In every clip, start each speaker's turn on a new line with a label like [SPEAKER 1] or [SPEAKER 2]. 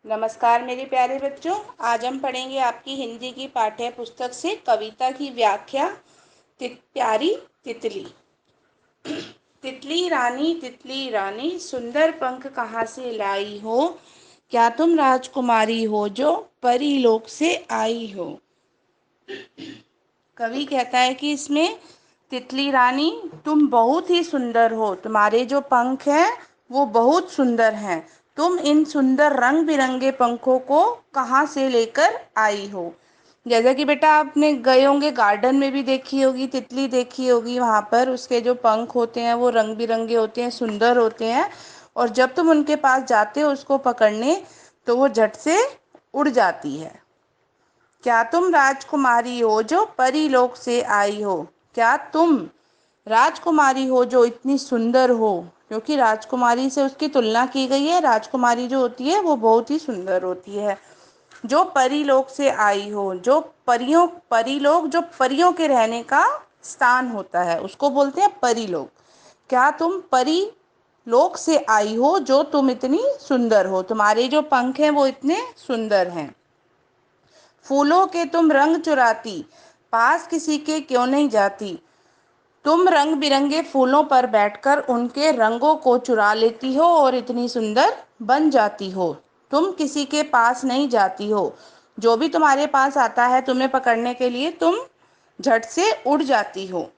[SPEAKER 1] नमस्कार मेरे प्यारे बच्चों। आज हम पढ़ेंगे आपकी हिंदी की पाठ्य पुस्तक से कविता की व्याख्या प्यारी तितली। तितली रानी सुंदर पंख कहाँ से लाई हो, क्या तुम राजकुमारी हो जो परी लोक से आई हो। कवि कहता है कि इसमें तितली रानी तुम बहुत ही सुंदर हो, तुम्हारे जो पंख हैं वो बहुत सुंदर हैं। तुम इन सुंदर रंग बिरंगे पंखों को कहाँ से लेकर आई हो। जैसा कि बेटा आपने गए होंगे गार्डन में भी देखी होगी, तितली देखी होगी, वहाँ पर उसके जो पंख होते हैं वो रंग बिरंगे होते हैं, सुंदर होते हैं। और जब तुम उनके पास जाते हो उसको पकड़ने तो वो झट से उड़ जाती है। क्या तुम राजकुमारी हो जो परी लोक से आई हो, क्या तुम राजकुमारी हो जो इतनी सुंदर हो, क्योंकि राजकुमारी से उसकी तुलना की गई है। राजकुमारी जो होती है वो बहुत ही सुंदर होती है। जो परी लोक से आई हो, जो परी लोक जो परियों के रहने का स्थान होता है उसको बोलते हैं परी लोक। क्या तुम परी लोक से आई हो जो तुम इतनी सुंदर हो, तुम्हारे जो पंख हैं वो इतने सुंदर हैं। फूलों के तुम रंग चुराती, पास किसी के क्यों नहीं जाती। तुम रंग बिरंगे फूलों पर बैठकर उनके रंगों को चुरा लेती हो और इतनी सुंदर बन जाती हो। तुम किसी के पास नहीं जाती हो, जो भी तुम्हारे पास आता है तुम्हें पकड़ने के लिए तुम झट से उड़ जाती हो।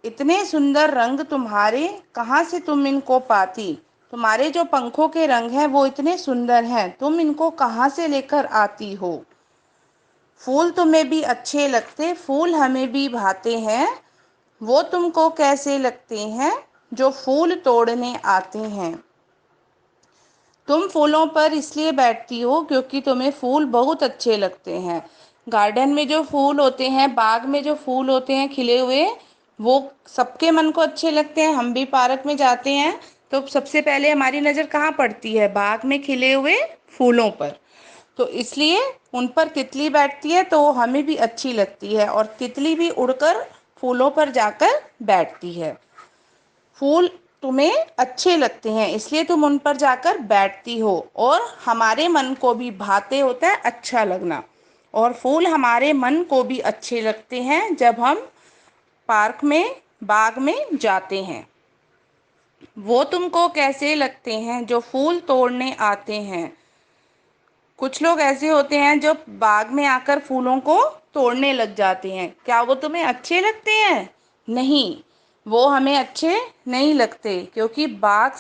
[SPEAKER 1] इतने सुंदर रंग तुम्हारे, कहाँ से तुम इनको पाती। तुम्हारे जो पंखों के रंग हैं वो इतने सुंदर हैं, तुम इनको कहाँ से लेकर आती हो। फूल तुम्हें भी अच्छे लगते, फूल हमें भी भाते हैं, वो तुमको कैसे लगते हैं जो फूल तोड़ने आते हैं। तुम फूलों पर इसलिए बैठती हो क्योंकि तुम्हें फूल बहुत अच्छे लगते हैं। गार्डन में जो फूल होते हैं, बाग में जो फूल होते हैं खिले हुए, वो सबके मन को अच्छे लगते हैं। हम भी पार्क में जाते हैं तो सबसे पहले हमारी नज़र कहाँ पड़ती है, बाग में खिले हुए फूलों पर। तो इसलिए उन पर तितली बैठती है तो हमें भी अच्छी लगती है, और तितली भी उड़कर फूलों पर जाकर बैठती है। फूल तुम्हें अच्छे लगते हैं इसलिए तुम उन पर जाकर बैठती हो, और हमारे मन को भी भाते होता है अच्छा लगना। और फूल हमारे मन को भी अच्छे लगते हैं जब हम पार्क में, बाग में जाते हैं। वो तुमको कैसे लगते हैं जो फूल तोड़ने आते हैं। कुछ लोग ऐसे होते हैं जो बाग में आकर फूलों को तोड़ने लग जाते हैं, क्या वो तुम्हें अच्छे लगते हैं। नहीं, वो हमें अच्छे नहीं लगते, क्योंकि बाग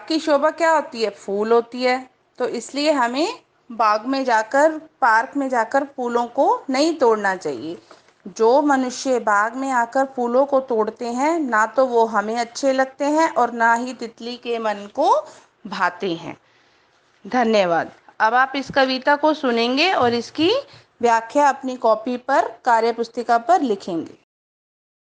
[SPEAKER 1] की शोभा क्या होती है, फूल होती है। तो इसलिए हमें बाग में जाकर, पार्क में जाकर फूलों को नहीं तोड़ना चाहिए। जो मनुष्य बाग में आकर फूलों को तोड़ते हैं ना तो वो हमें अच्छे लगते हैं और ना ही तितली के मन को भाते हैं। धन्यवाद। अब आप इस कविता को सुनेंगे और इसकी व्याख्या अपनी कॉपी पर, कार्य पुस्तिका पर लिखेंगे।